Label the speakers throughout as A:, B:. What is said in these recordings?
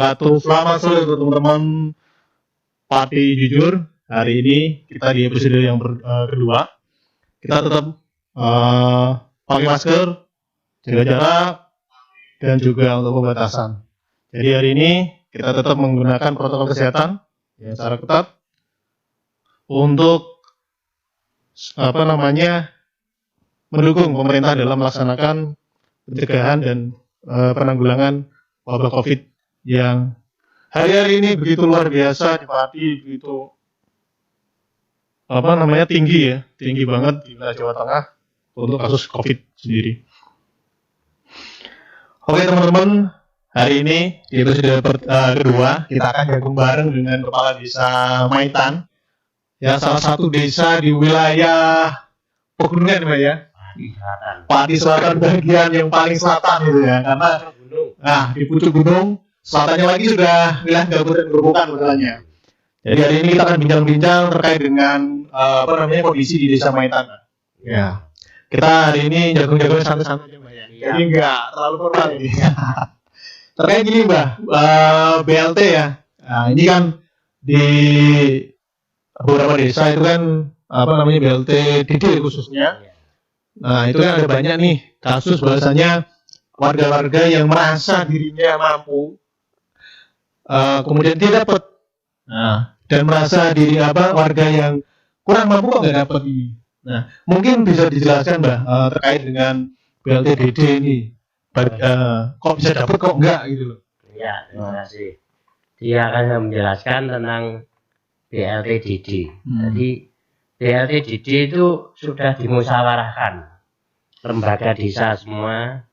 A: wabarakatuh. Selamat sore teman-teman Parti Jujur. Hari ini kita di episode yang kedua. Kita tetap pakai masker, jaga jarak, dan juga untuk pembatasan. Jadi hari ini kita tetap menggunakan protokol kesehatan yang secara ketat untuk mendukung pemerintah dalam melaksanakan pencegahan dan penanggulangan wabah COVID yang hari-hari ini begitu luar biasa di Pati, begitu tinggi banget di wilayah Jawa Tengah untuk kasus COVID sendiri. Oke teman-teman, hari ini di episode kedua kita akan gabung bareng dengan Kepala Desa Maitan, ya salah satu desa di wilayah pegunungan, Mbak ya. Pati Selatan bagian yang paling selatan gitu ya, karena di pucuk gunung selatannya lagi sudah wilayah Kabupaten Gerobokan misalnya. Jadi hari ini kita akan bincang-bincang terkait dengan kondisi di Desa Maitan. Ya, kita hari ini jagung-jagung santai-santai aja Mbak ya. Jadi enggak terlalu formal ini. Terkait gini Mbak, BLT ya. Nah, ini kan di beberapa desa itu kan BLT DD khususnya. Nah, itu kan ada banyak nih kasus bahwasanya warga-warga yang merasa dirinya mampu kemudian tidak dapat. Nah, dan merasa diri warga yang kurang mampu kok nggak dapat ini. Nah, mungkin bisa dijelaskan Mbak terkait dengan BLT DD ini. Kok bisa dapat kok enggak gitu loh.
B: Ya, terima kasih. Dia akan menjelaskan tentang BLT DD. Jadi BLT DD itu sudah dimusyawarahkan. Lembaga desa semua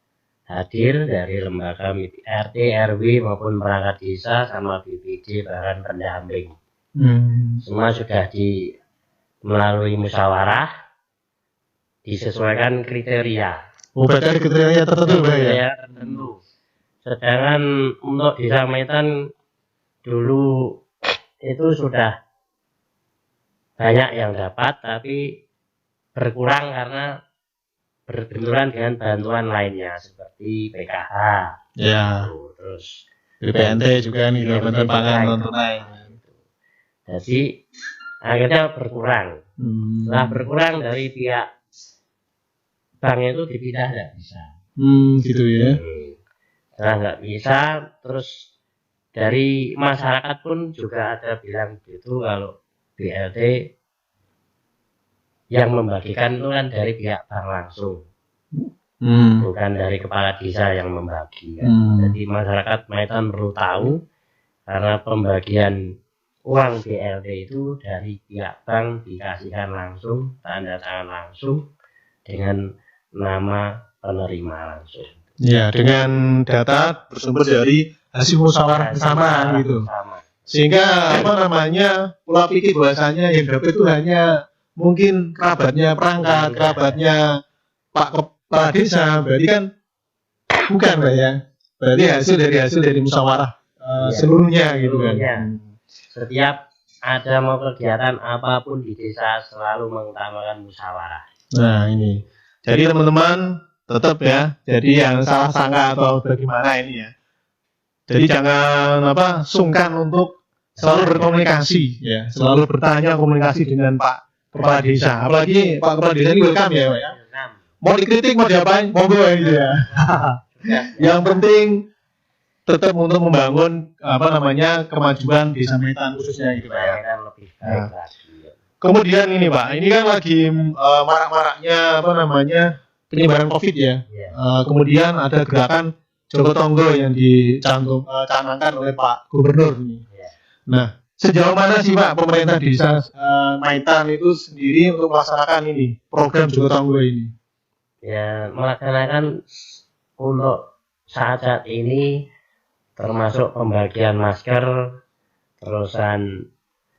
B: hadir, dari lembaga RT, RW maupun perangkat desa sama BPD bahkan pendamping. Semua sudah melalui musyawarah disesuaikan kriteria.
A: Berarti ada kriteria tertentu
B: ya? Tertentu. Sedangkan untuk Desa Maitan dulu itu sudah banyak yang dapat, tapi berkurang karena berbenturan dengan bantuan lainnya seperti PKH,
A: ya,
B: terus
A: BPNT juga nih, bantuan pangan non tunai.
B: Jadi akhirnya berkurang. Setelah berkurang dari pihak bank itu dipindah nggak bisa.
A: Gitu ya.
B: Setelah nggak bisa, terus dari masyarakat pun juga ada bilang gitu kalau BLT yang membagikan itu kan dari pihak bank langsung, bukan dari kepala desa yang membagi. Jadi masyarakat Maitan perlu tahu, karena pembagian uang BLT itu dari pihak bank dikasihkan langsung, tanda tangan langsung dengan nama penerima langsung.
A: Ya, dengan data bersumber dari hasil musyawarah bersama gitu. Sehingga pola pikir bahasanya yang dapat itu hanya mungkin kerabatnya perangkat, kerabatnya Pak Kepala Desa, berarti kan bukan Mbak ya. Berarti hasil dari musyawarah seluruhnya gitu kan.
B: Ya. Setiap ada mau kegiatan apapun di desa selalu mengutamakan musyawarah.
A: Nah ini. Jadi teman-teman tetap ya. Jadi yang salah sangka atau bagaimana ini ya. Jadi jangan sungkan untuk selalu berkomunikasi ya, selalu bertanya komunikasi dengan Pak Kepala Desa. Apalagi Pak Kepala Desa ini welcome ya Pak ya. Mau dikritik mau diapain monggo gitu ya. Yang penting tetap untuk membangun kemajuan Desa Maitan khususnya gitu Pak ya. Kemudian ini Pak, ini kan lagi marak-maraknya penyebaran COVID ya. Kemudian ada gerakan Joko Tonggo yang dicanangkan oleh Pak Gubernur ini. Nah, sejauh mana sih Pak pemerintah Desa Maitan itu sendiri untuk melaksanakan ini program Joko Tonggo ini?
B: Ya, melaksanakan untuk saat ini termasuk pembagian masker, terusan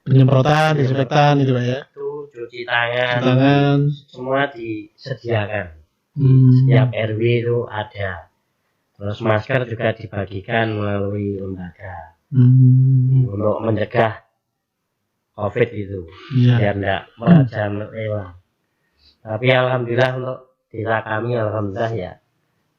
A: penyemprotan, disinfektan itu Pak ya.
B: Itu cuci tangan, semua disediakan. Setiap RW itu ada. Terus masker juga dibagikan melalui lembaga untuk mencegah COVID itu, biar tidak merajalela. Tapi alhamdulillah untuk desa kami alhamdulillah ya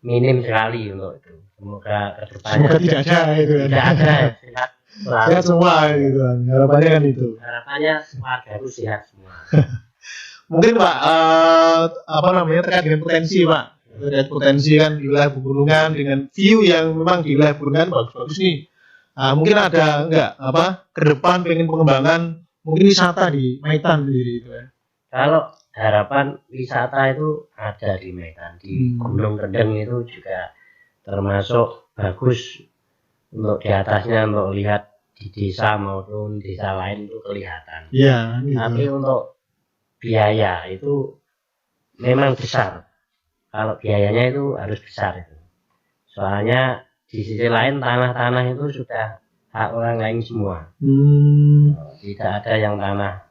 B: minim sekali untuk itu. Semoga kedepannya
A: Semoga tidak ada itu kan.
B: tidak ada sehat selalu.
A: Sehat semua gitu kan. Harapannya kan itu.
B: Harapannya warga itu sehat semua.
A: Mungkin Pak apa namanya terkait dengan potensi Pak. Terkait potensi kan di wilayah pegunungan dengan view yang memang di wilayah pegunungan bagus-bagus nih. Mungkin ada enggak apa ke depan pengen pengembangan mungkin wisata di Maitan sendiri itu ya.
B: Kalau harapan wisata itu ada di Maitan, di Gunung Kendeng itu juga termasuk bagus untuk di atasnya untuk lihat di desa maupun desa lain itu kelihatan.
A: Iya. Gitu.
B: Tapi untuk biaya itu memang besar. Kalau biayanya itu harus besar itu. Soalnya di sisi lain tanah-tanah itu sudah hak orang lain semua. Tidak ada yang tanah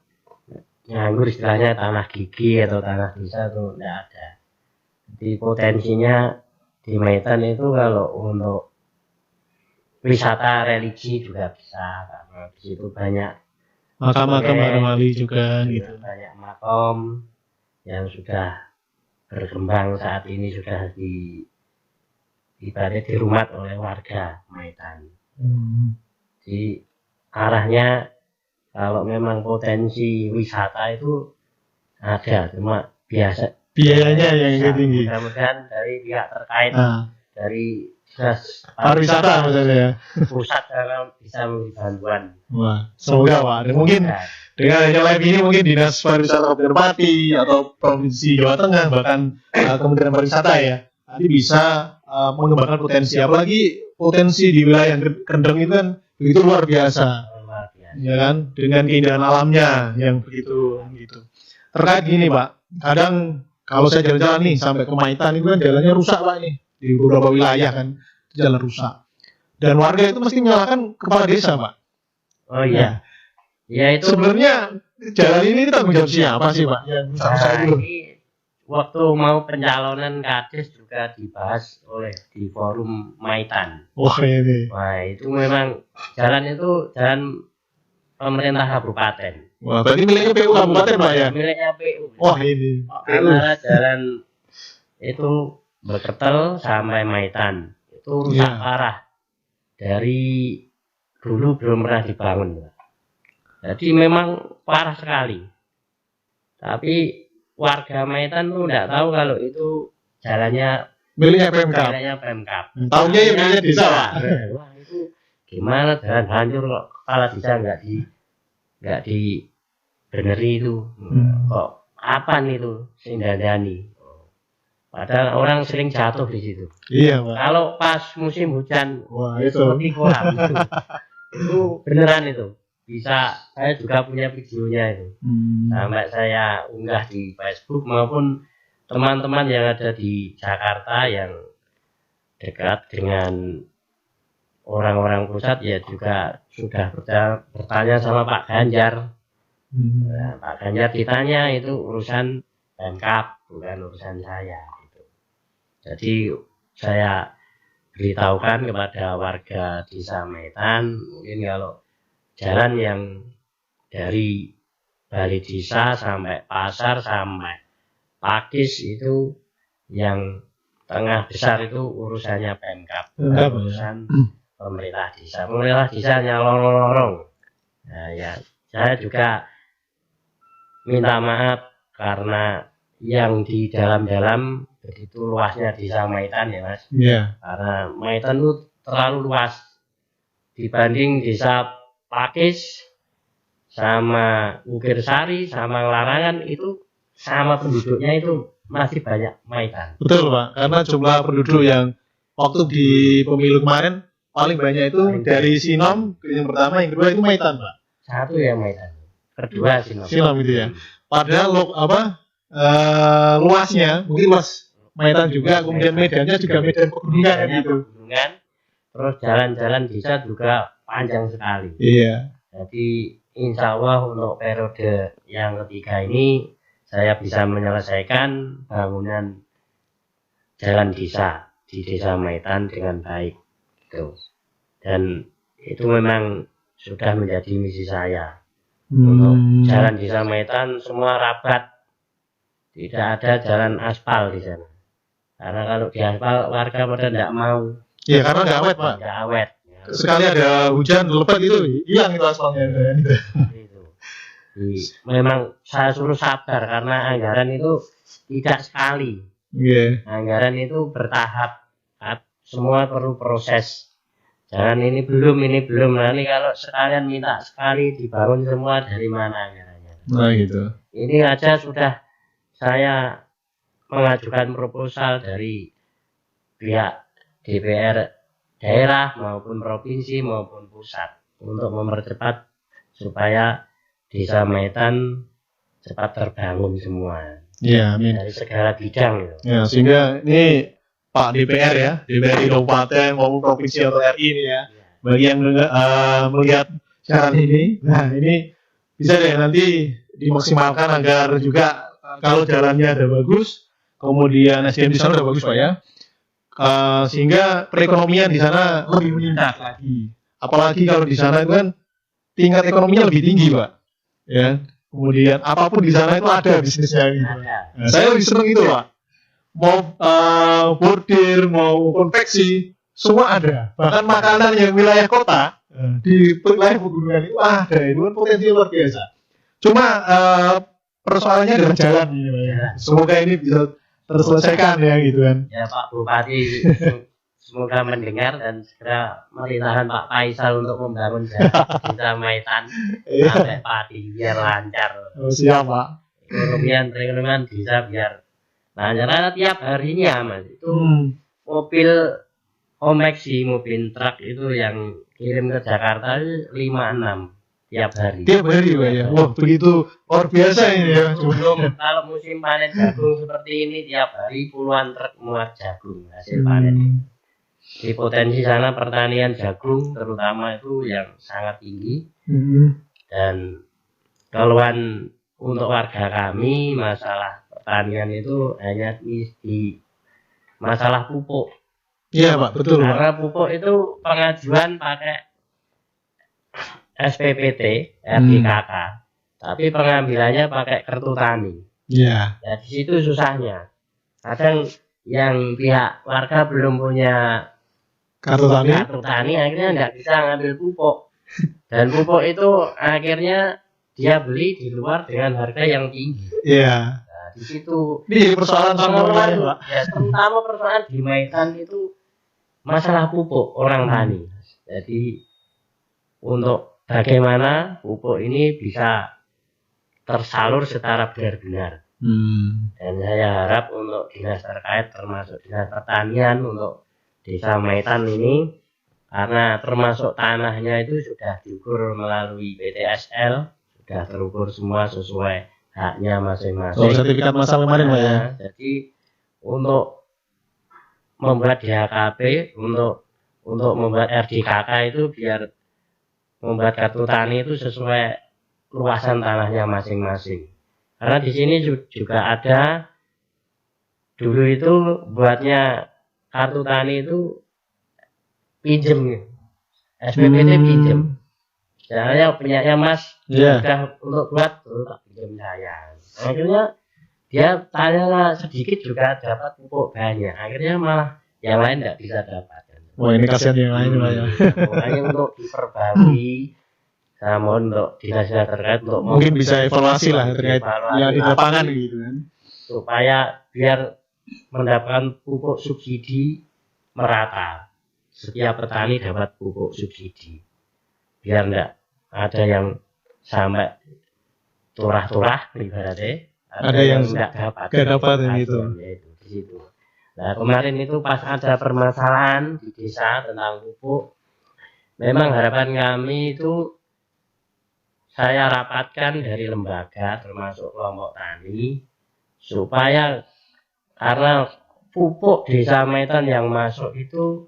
B: nganggur istilahnya tanah gigi atau tanah desa itu tidak ada. Jadi potensinya di Maitan itu kalau untuk wisata religi juga bisa karena di situ banyak
A: makam-makam wali juga gitu.
B: Banyak makom yang sudah berkembang saat ini sudah ibarat dirumat oleh warga Maitan. Jadi arahnya kalau memang potensi wisata itu ada, cuma
A: biayanya yang tinggi.
B: Mudah-mudahan dari pihak terkait dari dinas
A: pariwisata misalnya
B: pusat dalam bisa memberi bantuan.
A: Wah, semoga Pak. Mungkin dengan adanya live ini mungkin dinas pariwisata Kabupaten Pati atau provinsi Jawa Tengah bahkan Kementerian Pariwisata ya, nanti bisa mengembangkan potensi, apalagi potensi di wilayah Kendeng itu kan begitu luar biasa. Ya kan, dengan keindahan alamnya yang begitu gitu. Terkait gini Pak, kadang kalau saya jalan-jalan nih sampai ke Maitan itu kan jalannya rusak Pak nih di beberapa wilayah kan jalan rusak dan warga itu mesti menyalahkan kepala desa Pak.
B: Oh iya. Ya itu
A: sebenarnya jalan ini tanggung jawab siapa sih Pak? Yang saya dulu.
B: Waktu mau pencalonan kades juga dibahas di forum Maitan.
A: Wah ini.
B: Wah itu memang jalan itu jalan pemerintah kabupaten.
A: Wah berarti miliknya PU kabupaten Pak ya?
B: Miliknya PU.
A: Wah ini.
B: Antara jalan itu Beketel sampai Maitan itu rusak parah dari dulu belum pernah dibangun. Jadi memang parah sekali. Tapi warga Maitan tuh tidak tahu kalau itu jalannya
A: miliknya Pemkab. Tahunya ya miliknya desa Pak.
B: Wah itu gimana jalan hancur kok kepala desa nggak dibeneri itu. Kok kapan itu sindandani? Padahal orang sering jatuh di situ.
A: Iya Pak.
B: Kalau pas musim hujan,
A: wah itu
B: seperti kolam itu beneran itu. Bisa, saya juga punya videonya itu. Sampai saya unggah di Facebook maupun teman-teman yang ada di Jakarta yang dekat dengan orang-orang pusat ya juga sudah bertanya sama Pak Ganjar. Nah, Pak Ganjar ditanya itu urusan Pemkab bukan urusan saya. Jadi saya beritahukan kepada warga desa Maitan mungkin kalau jalan yang dari Balai Desa sampai pasar sampai Pakis itu yang tengah besar itu urusannya Pemkab, urusan pemerintah desa. Pemerintah desa nyolong-lorong. Nah, ya saya juga minta maaf karena yang di dalam-dalam begitu luasnya desa Maitan ya Mas.
A: Iya.
B: Karena Maitan itu terlalu luas dibanding desa Pakis sama Ukirsari sama Larangan itu sama penduduknya itu masih banyak Maitan.
A: Betul Pak, karena jumlah penduduk yang waktu di pemilu kemarin paling banyak itu dari Sinom yang pertama, yang kedua itu Maitan Pak.
B: Satu yang Maitan, kedua Sinom.
A: Sinom itu ya. Padahal luasnya mungkin luas Maitan juga, kemudian medannya juga medan pegunungan gitu.
B: Terus jalan-jalan desa juga panjang sekali.
A: Iya.
B: Jadi insya Allah untuk periode yang ketiga ini saya bisa menyelesaikan bangunan jalan desa di desa Maitan dengan baik. Gitu. Dan itu memang sudah menjadi misi saya. Untuk jalan desa Maitan semua rabat, tidak ada jalan aspal di sana. Karena kalau di aspal warga pada tidak mau.
A: Iya, karena nggak awet, Pak.
B: Nggak awet.
A: Sekali ada hujan lebat itu hilang itu aspalnya.
B: Itu. Memang saya suruh sabar karena anggaran itu tidak sekali.
A: Iya.
B: Anggaran itu bertahap. Semua perlu proses. Jangan ini belum. Nanti kalau sekalian minta sekali dibangun semua dari mana anggarannya.
A: Nah gitu.
B: Ini aja sudah saya mengajukan proposal dari pihak DPR daerah maupun provinsi maupun pusat untuk mempercepat supaya Desa Maitan cepat terbangun semua.
A: Iya, amin.
B: Dari segala bidang.
A: Ya, sehingga ini Pak DPR ya, DPR di kabupaten maupun provinsi atau RI ini ya, bagi yang melihat siaran ini, nah ini bisa deh nanti dimaksimalkan agar juga kalau jalannya ada bagus, kemudian SDM di sana udah bagus Pak ya, sehingga perekonomian di sana lebih meningkat lagi. Apalagi kalau di sana itu kan tingkat ekonominya lebih tinggi Pak, ya. Kemudian apapun di sana itu ada bisnisnya gitu. Nah, saya lebih senang itu Pak. Mau bordir, mau konveksi, semua ada. Bahkan makanan yang wilayah kota di wilayah pegunungan itu ada. Itu kan potensi luar biasa. Cuma persoalannya adalah jalan ini Pak ya. Semoga ini bisa terselesaikan ya gitu kan.
B: Ya Pak Bupati semoga mendengar dan segera merintahkan Pak Faisal untuk membangun Desa Maitan sampai padi biar lancar.
A: Oh, siap Pak.
B: Perekonomian bisa biar lancar. Karena tiap harinya Mas itu mobil komeksi, mobil truk itu yang kirim ke Jakarta 5-6 tiap hari.
A: Tiap hari Pak ya. Wah begitu luar biasa ini ya.
B: Kalau musim panen jagung seperti ini tiap hari puluhan truk muat jagung hasil panen. Di potensi sana pertanian jagung terutama itu yang sangat tinggi dan keluhan untuk warga kami masalah pertanian itu hanya di masalah pupuk.
A: Iya Pak, betul Pak.
B: Karena pupuk itu pengajuan pakai SPPT, RDKK, tapi pengambilannya pakai kartu tani.
A: Iya.
B: Ya, di situ susahnya. Kadang yang pihak warga belum punya
A: kartu
B: tani akhirnya nggak bisa ngambil pupuk. Dan pupuk itu akhirnya dia beli di luar dengan harga yang tinggi.
A: Iya.
B: Nah, di situ
A: ini persoalan
B: pengelolaan Pak. Ya, terutama persoalan di Maitan itu masalah pupuk orang tani. Jadi untuk bagaimana pupuk ini bisa tersalur secara benar-benar. Dan saya harap untuk dinas terkait termasuk dinas pertanian untuk Desa Maitan ini karena termasuk tanahnya itu sudah diukur melalui PTSL, sudah terukur semua sesuai haknya masing-masing.
A: Sertifikat masal kemarin Pak ya.
B: Jadi untuk membuat DHKP, untuk membuat RDKK itu biar membuat kartu tani itu sesuai luasan tanahnya masing-masing. Karena di sini juga ada dulu itu buatnya kartu tani itu pinjem, SPPT pinjem. Saya punyanya Mas, sudah untuk buat tak pinjem saya. Akhirnya dia tanya sedikit juga dapat pupuk banyak. Akhirnya malah yang lain tidak bisa dapat.
A: Wah ini kasihan yang lain Pak ya.
B: Makanya untuk diperbarui, saya mohon untuk dinas-dinas terkait untuk
A: mungkin bisa evaluasi lah terkait yang di lapangan gitu kan.
B: Supaya biar mendapatkan pupuk subsidi merata. Setiap petani dapat pupuk subsidi. Biar enggak ada yang sampai turah-turah ibaratnya.
A: Ada yang
B: enggak dapat.
A: Enggak dapat gitu.
B: Yaitu di situ. Nah, kemarin itu pas ada permasalahan di desa tentang pupuk, memang harapan kami itu saya rapatkan dari lembaga termasuk kelompok tani supaya karena pupuk Desa Maitan yang masuk itu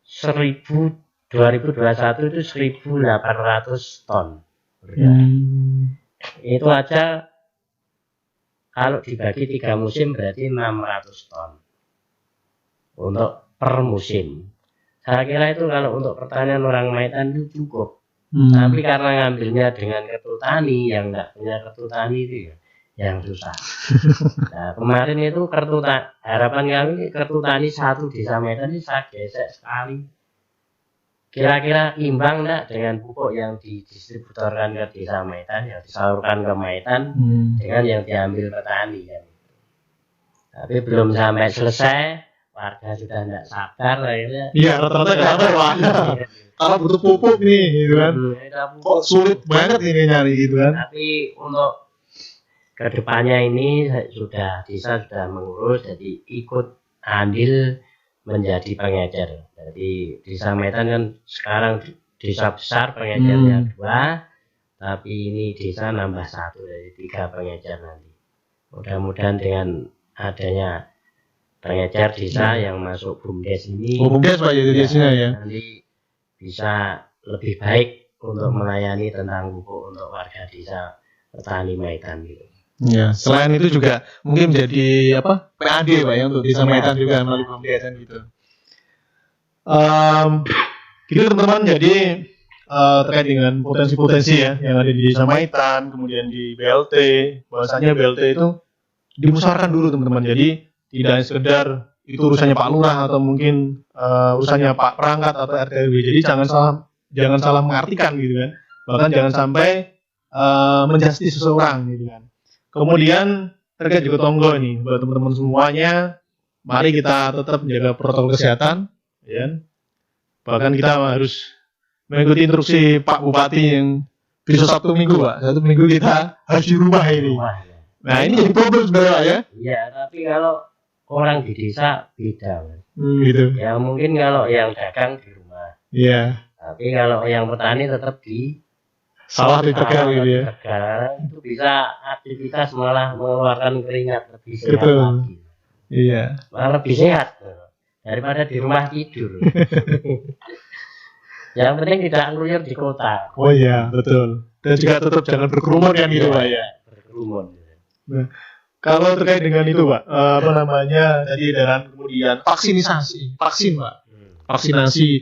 B: 2021 itu 1.800 ton. Itu aja kalau dibagi 3 musim berarti 600 ton untuk per musim. Saya kira itu kalau untuk pertanian orang Maitan itu cukup. Tapi karena ngambilnya dengan kartu tani yang nggak punya kartu tani itu yang susah. Nah, kemarin itu harapan kami kartu tani satu desa Medan ini saya gesek sekali. Kira-kira imbang enggak dengan pupuk yang didistributorkan ke desa Medan, yang disalurkan ke Medan dengan yang diambil petani kan. Tapi belum sampai selesai, warga sudah tidak sabar akhirnya.
A: Iya, rata-rata nggak sabar Pak. Kalau butuh pupuk nih, gitu kan. Kok sulit banget ini nyari gitu kan.
B: Tapi untuk kedepannya ini desa sudah mengurus, jadi ikut andil menjadi pengecer. Jadi desa Medan kan sekarang desa besar pengecernya 2, tapi ini desa nambah 1 dari 3 pengecer nanti. Mudah-mudahan dengan adanya pengecer desa yang masuk BUMDes ini,
A: BUMDes Pak jadi desanya ya.
B: Nanti bisa lebih baik untuk melayani tentang pupuk untuk warga desa petani Medan gitu.
A: Ya, selain itu juga mungkin menjadi PAD Pak ya untuk desa Medan juga melalui BUMDes gitu. Gitu teman-teman, jadi terkait dengan potensi-potensi ya yang ada di desa Medan, kemudian di BLT, bahwasanya BLT itu dimusyawarahkan dulu teman-teman. Jadi tidak sekedar itu urusannya Pak Lurah atau mungkin urusannya Pak Perangkat atau RT RW. Jadi jangan salah mengartikan gitu kan. Bahkan jangan sampai menjustis seseorang gitu kan. Kemudian terkait juga tonggo nih buat teman-teman semuanya, mari kita tetap menjaga protokol kesehatan ya. Bahkan kita harus mengikuti instruksi Pak Bupati yang besok Sabtu Minggu Pak. Sabtu Minggu kita harus di rumah ini. Nah ini jadi problem sebenarnya ya.
B: Iya, tapi kalau orang di desa beda,
A: gitu.
B: Ya mungkin kalau yang dagang di rumah.
A: Iya.
B: Tapi kalau yang petani tetap di
A: sawah di Tegal gitu ya.
B: Itu bisa aktivitas malah mengeluarkan keringat lebih sehat lagi.
A: Iya.
B: Malah lebih sehat daripada di rumah tidur. Yang penting tidak ngeluyur di kota.
A: Oh iya, betul. Dan juga tetap jangan berkerumun kan gitu Pak ya.
B: Berkerumun.
A: Nah, kalau terkait dengan itu Pak, tadi dan kemudian vaksin Pak, vaksinasi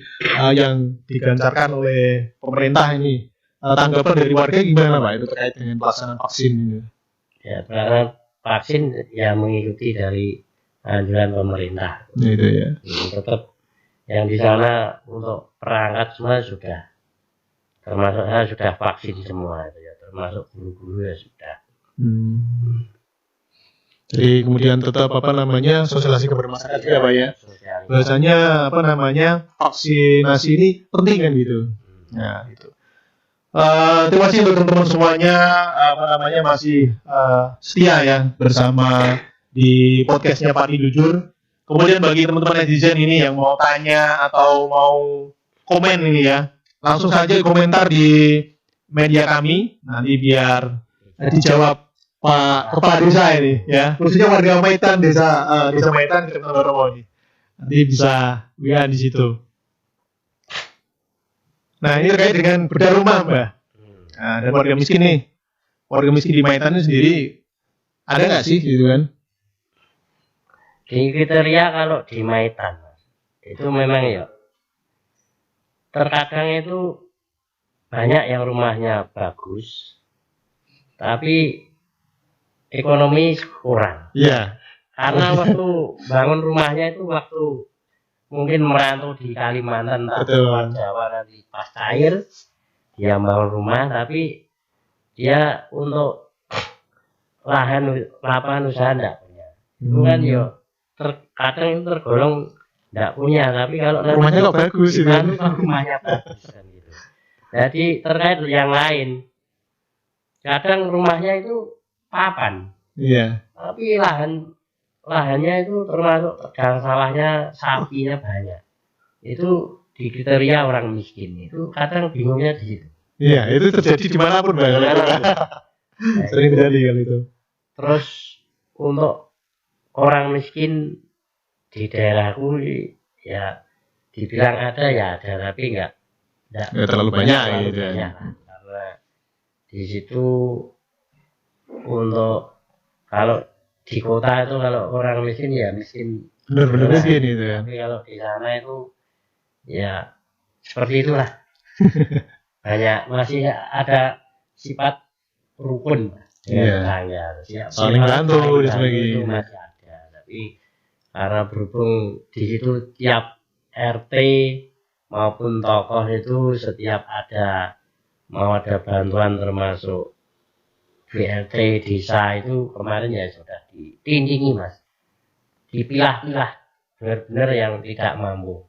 A: yang digencarkan oleh pemerintah ini, tanggapan dari warga gimana Pak itu terkait dengan pelaksanaan vaksin ini?
B: Ya, karena vaksin yang mengikuti dari anjuran pemerintah.
A: Itu ya.
B: Tetap yang di sana untuk perangkat semua sudah, termasuk saya sudah vaksin semua itu ya, termasuk guru-guru ya sudah.
A: Jadi kemudian tetap sosialisasi kepada masyarakat juga Pak ya. Bahasanya vaksinasi ini penting kan gitu. Nah itu. Terima kasih untuk teman-teman semuanya masih setia ya bersama di podcastnya Pak Jujur. Kemudian bagi teman-teman netizen ini yang mau tanya atau mau komen ini ya, langsung saja komentar di media kami, nanti biar dijawab Pak Kepala Desa ini ya, khususnya warga Medan, desa Medan Kecamatan Romo ini. Nanti bisa lihat di situ. Nah ini terkait dengan bedah rumah Mbak. Nah, dan warga miskin di Medan ini sendiri ada nggak sih gitu kan?
B: Di kriteria kalau di Medan itu memang ya terkadang itu banyak yang rumahnya bagus tapi ekonomi kurang.
A: Iya.
B: Karena waktu bangun rumahnya itu waktu mungkin merantau di Kalimantan atau Jawa nanti pas cair dia bangun rumah, tapi dia untuk lapangan usaha enggak punya. Itu kan ya terkadang itu tergolong enggak punya, tapi kalau
A: rumahnya kok bagus itu
B: kan rumahnya bagus kan gitu. Jadi terkait yang lain, kadang rumahnya itu papan.
A: Iya.
B: Tapi lahannya itu termasuk tegang sawahnya, sapinya banyak. Itu di kriteria orang miskin. Itu kadang bingungnya di situ.
A: Iya, itu terjadi dimanapun Bang. Sering terjadi kali itu.
B: Terus untuk orang miskin di daerahku ya dibilang ada ya ada, tapi enggak
A: terlalu banyak gitu ya.
B: Karena di situ untuk kalau di kota itu kalau orang miskin ya miskin
A: benar-benar miskin itu ya.
B: Tapi kalau di sana itu ya seperti itulah. Banyak masih ada sifat rukun. dengan tetangga.
A: Saling bantu dan sebagainya.
B: Itu masih ada, tapi karena berhubung di situ tiap RT maupun tokoh itu setiap mau ada bantuan termasuk BLT desa itu kemarin ya sudah ditindingi Mas, dipilah-pilah benar-benar yang tidak mampu.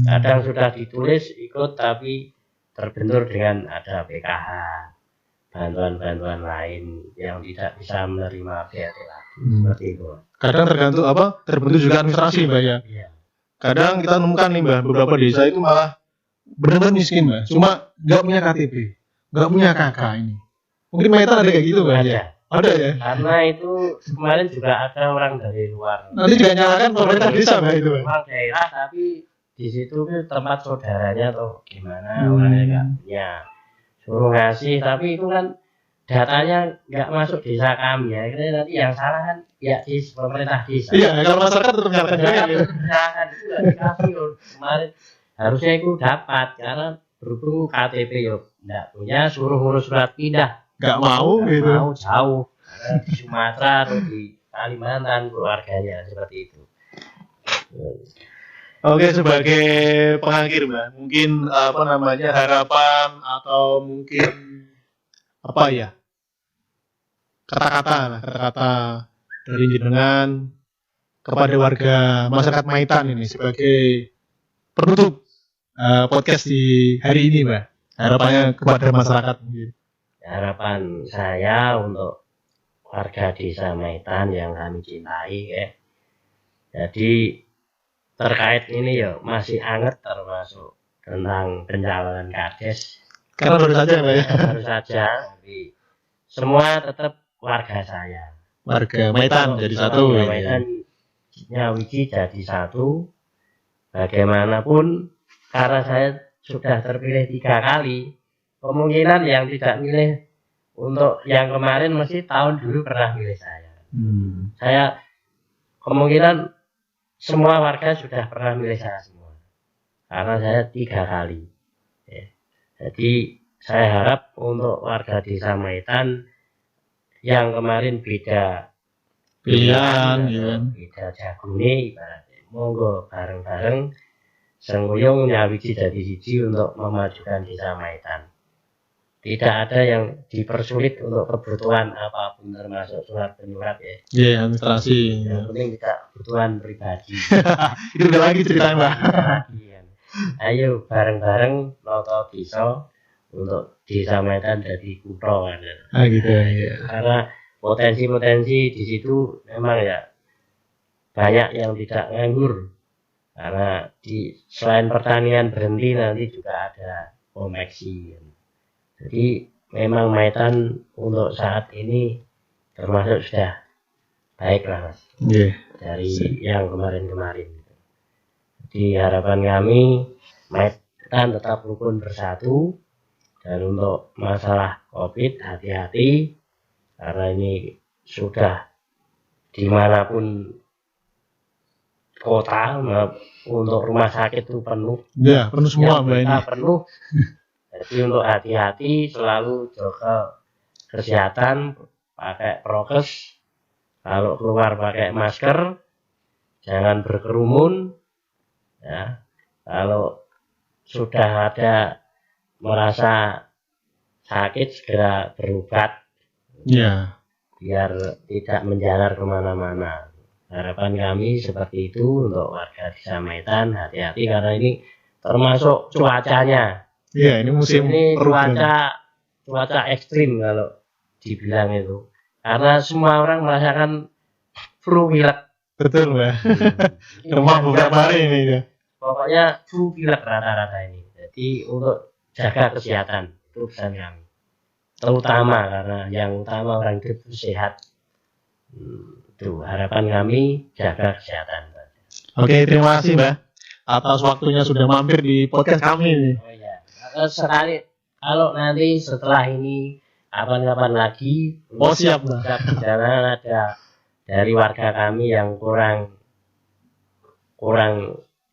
B: Kadang sudah ditulis ikut tapi terbentur dengan ada PKH, bantuan-bantuan lain yang tidak bisa menerima BLT lagi. Seperti itu.
A: Kadang terbentur juga administrasi Mbak ya.
B: Iya.
A: Kadang kita nemukan nih Mbak, beberapa desa itu malah benar-benar miskin Mbak, cuma nggak punya KTP, nggak punya KK ini. Mungkin Maitan ada kayak gitu Mbak ya? Ada ya?
B: Karena itu kemarin juga ada orang dari luar.
A: Nanti juga nyalakan pemerintah desa Mbak itu Mbak?
B: Orang daerah tapi di situ tempat saudaranya atau gimana orangnya nggak punya, suruh ngasih tapi itu kan datanya nggak masuk desa kami ya. Nanti yang salah kan ya di pemerintah desa.
A: Iya, kalau masyarakat tetap nyalakan juga ya.
B: Nyalakan itu nggak dikasih kemarin. Harusnya itu dapat karena berhubung KTP ya nggak punya, suruh ngurus surat pindah.
A: Nggak mau gitu.
B: Mau jauh. Karena di Sumatera atau di Kalimantan keluarganya seperti itu.
A: Oke, sebagai pengakhir Mbak, mungkin harapan atau mungkin kata-kata dari jenengan kepada warga masyarakat Maitan ini sebagai penutup podcast di hari ini Mbak. Harapannya kepada masyarakat mungkin.
B: Harapan saya untuk warga desa Maitan yang kami cintai jadi terkait ini ya masih anget termasuk tentang pencalonan Kades.
A: Karena baru saja Mbak ya.
B: Baru saja, tapi semua tetap warga saya.
A: Warga Maitan jadi satu.
B: Warga Maitan Nyawiji jadi satu. Bagaimanapun karena saya sudah terpilih 3 kali, kemungkinan yang tidak milih untuk yang kemarin mesti tahun dulu pernah milih saya. Saya kemungkinan semua warga sudah pernah milih saya semua, karena saya 3 kali. Jadi saya harap untuk warga desa Maitan yang kemarin beda pilihan, beda jagune, monggo bareng-bareng sengkuyung nyawiji dadi siji untuk memajukan desa Maitan. Tidak ada yang dipersulit untuk kebutuhan apapun termasuk surat penyurat ya.
A: Iya, administrasi.
B: Yang penting tidak kebutuhan pribadi.
A: Itu udah lagi ceritanya Mbak.
B: Ayo bareng-bareng noto desa untuk desa Maitan jadi kutha.
A: Gitu ya.
B: Karena potensi-potensi di situ memang ya banyak yang tidak nganggur. Karena selain pertanian berhenti nanti juga ada konveksi. Jadi memang Maitan untuk saat ini termasuk sudah baik lah Mas. Dari yang kemarin-kemarin. Jadi harapan kami Maitan tetap rukun bersatu, dan untuk masalah COVID hati-hati karena ini sudah dimanapun kota untuk rumah sakit itu penuh.
A: Ya, penuh semua Mbak ini.
B: Penuh. Jadi untuk hati-hati selalu jaga kesehatan, pakai prokes, kalau keluar pakai masker, jangan berkerumun, ya. Kalau sudah ada merasa sakit segera berobat,
A: ya,
B: biar tidak menjalar kemana-mana. Harapan kami seperti itu untuk warga desa Maitan, hati-hati karena ini termasuk cuacanya.
A: Iya, ini musim
B: ini cuaca ekstrim kalau dibilang itu. Karena semua orang merasakan flu pilek.
A: Betul Mbak. Rumah beberapa hari ini ya.
B: Pokoknya flu pilek rata-rata ini. Jadi untuk jaga kesehatan itu pesan kami. Terutama karena yang utama orang itu sehat. Itu harapan kami, jaga kesehatan.
A: Oke, terima kasih Mbak atas waktunya sudah mampir di podcast kami ini.
B: Oh iya. Sekali kalau nanti setelah ini kapan-kapan lagi
A: siap Mbak.
B: Di sana ada dari warga kami yang kurang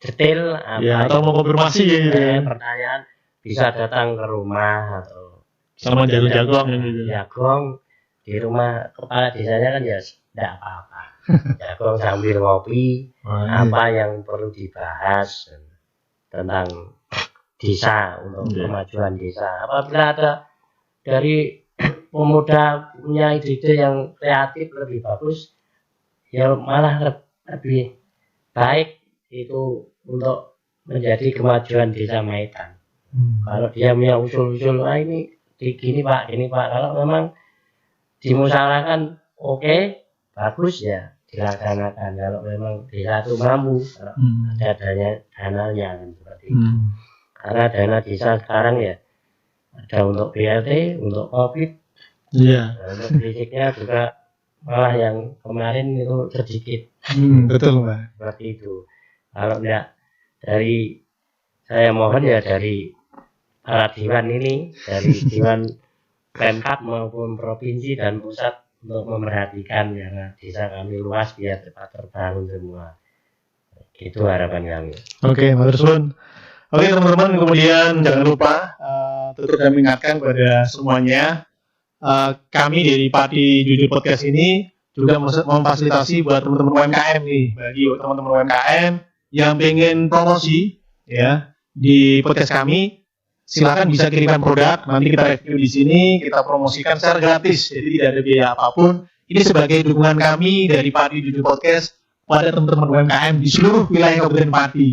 B: detail
A: atau mau konfirmasi gitu.
B: Pertanyaan bisa datang ke rumah atau
A: sama jagung-jagung gitu.
B: Jagung di rumah kepala desanya kan ya tidak apa-apa. Jagung sambil ngopi, apa yang perlu dibahas tentang desa untuk kemajuan desa. Apabila ada dari pemuda punya ide-ide yang kreatif lebih bagus, ya malah lebih baik itu untuk menjadi kemajuan desa Maitan. Kalau dia punya usul-usul, ini gini Pak, kalau memang dimusyawarahkan oke, bagus ya dilaksanakan. Kalau memang desa itu mampu, kalau ada dananya kan seperti itu. Karena dana desa sekarang ya ada untuk BLT, untuk COVID, untuk fisiknya juga malah yang kemarin itu sedikit.
A: Betul Pak.
B: Seperti itu. Kalau enggak dari, saya mohon ya dari para dewan ini, dari dewan Pemkab maupun provinsi dan pusat untuk memerhatikan karena desa kami luas biar cepat terbangun semua. Itu harapan kami.
A: Oke, Matur Suwun. Oke teman-teman, kemudian jangan lupa tetap kami ingatkan kepada semuanya, kami dari Pati Jujur Podcast ini juga memfasilitasi buat teman-teman UMKM nih, bagi teman-teman UMKM yang pengen promosi ya di podcast kami, silakan bisa kirimkan produk, nanti kita review di sini, kita promosikan secara gratis, jadi tidak ada biaya apapun. Ini sebagai dukungan kami dari Pati Jujur Podcast pada teman-teman UMKM di seluruh wilayah Kabupaten Pati.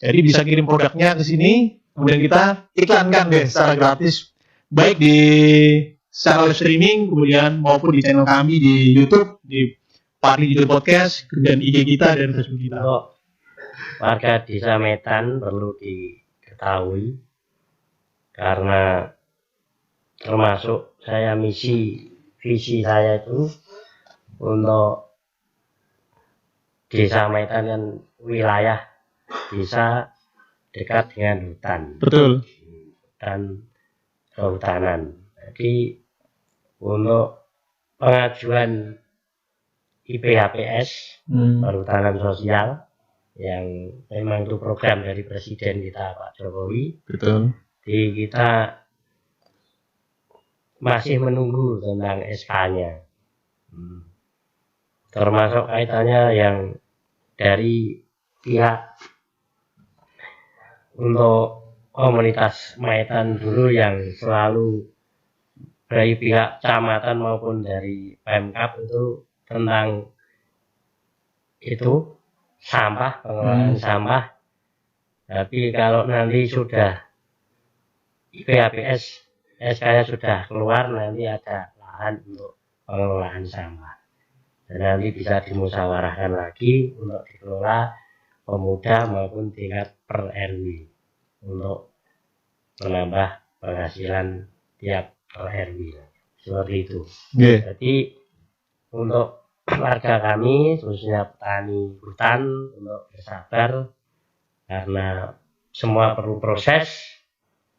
A: Jadi bisa kirim produknya ke sini, kemudian kita iklankan deh secara gratis, baik di secara live streaming, kemudian maupun di channel kami di YouTube, di Pati Jujur Podcast, dan IG kita dan Facebook kita.
B: Warga desa Maitan perlu diketahui, karena termasuk saya visi saya itu untuk desa Maitan kan wilayah desa dekat dengan hutan.
A: Betul.
B: Dan kehutanan. Jadi untuk pengajuan IPHPS, perhutanan sosial, yang memang itu program dari Presiden kita Pak Jokowi.
A: Betul.
B: Jadi kita masih menunggu tentang SK-nya. Termasuk kaitannya yang dari pihak untuk komunitas Maitan dulu yang selalu dari pihak kecamatan maupun dari Pemkab itu tentang itu sampah, pengelolaan sampah. Tapi kalau nanti sudah IPHPS SK-nya sudah keluar, nanti ada lahan untuk pengelolaan sampah. Dan nanti bisa dimusyawarahkan lagi untuk dikelola pemuda maupun tingkat per RW untuk menambah penghasilan tiap per RW. Seperti itu. Jadi untuk warga kami, khususnya petani hutan, untuk bersabar karena semua perlu proses.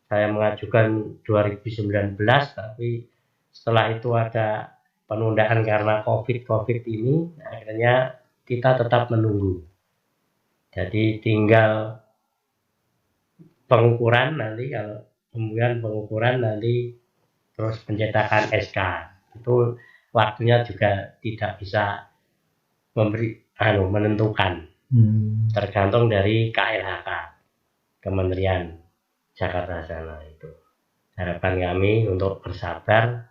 B: Saya mengajukan 2019, tapi setelah itu ada penundaan karena COVID ini, akhirnya kita tetap menunggu. Jadi tinggal pengukuran nanti, kalau kemudian pengukuran nanti terus pencetakan SK. Itu waktunya juga tidak bisa menentukan. Tergantung dari KLHK, Kementerian Jakarta sana itu. Harapan kami untuk bersabar,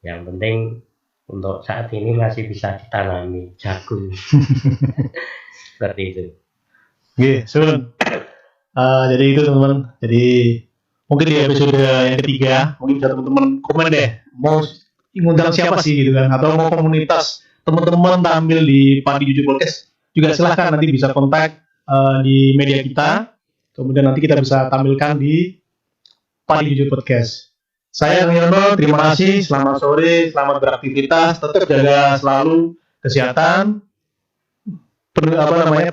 B: yang penting untuk saat ini masih bisa ditanami jagung. Seperti itu.
A: Oke, Sun. Jadi itu teman-teman. Jadi mungkin di episode yang ketiga, mungkin bisa teman-teman komen deh, mau ngundang siapa sih gitu kan, atau mau komunitas teman-teman tampil di Pati Jujur Podcast, juga silahkan nanti bisa kontak di media kita. Kemudian nanti kita bisa tampilkan di Pati Jujur Podcast. Saya Nyono, terima kasih, selamat sore, selamat beraktivitas, tetap jaga selalu kesehatan,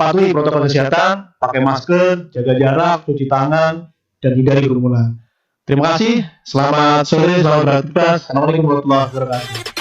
A: patuhi protokol kesehatan, pakai masker, jaga jarak, cuci tangan, dan hindari kerumunan. Terima kasih, selamat sore, selamat beraktivitas. Assalamualaikum warahmatullahi wabarakatuh.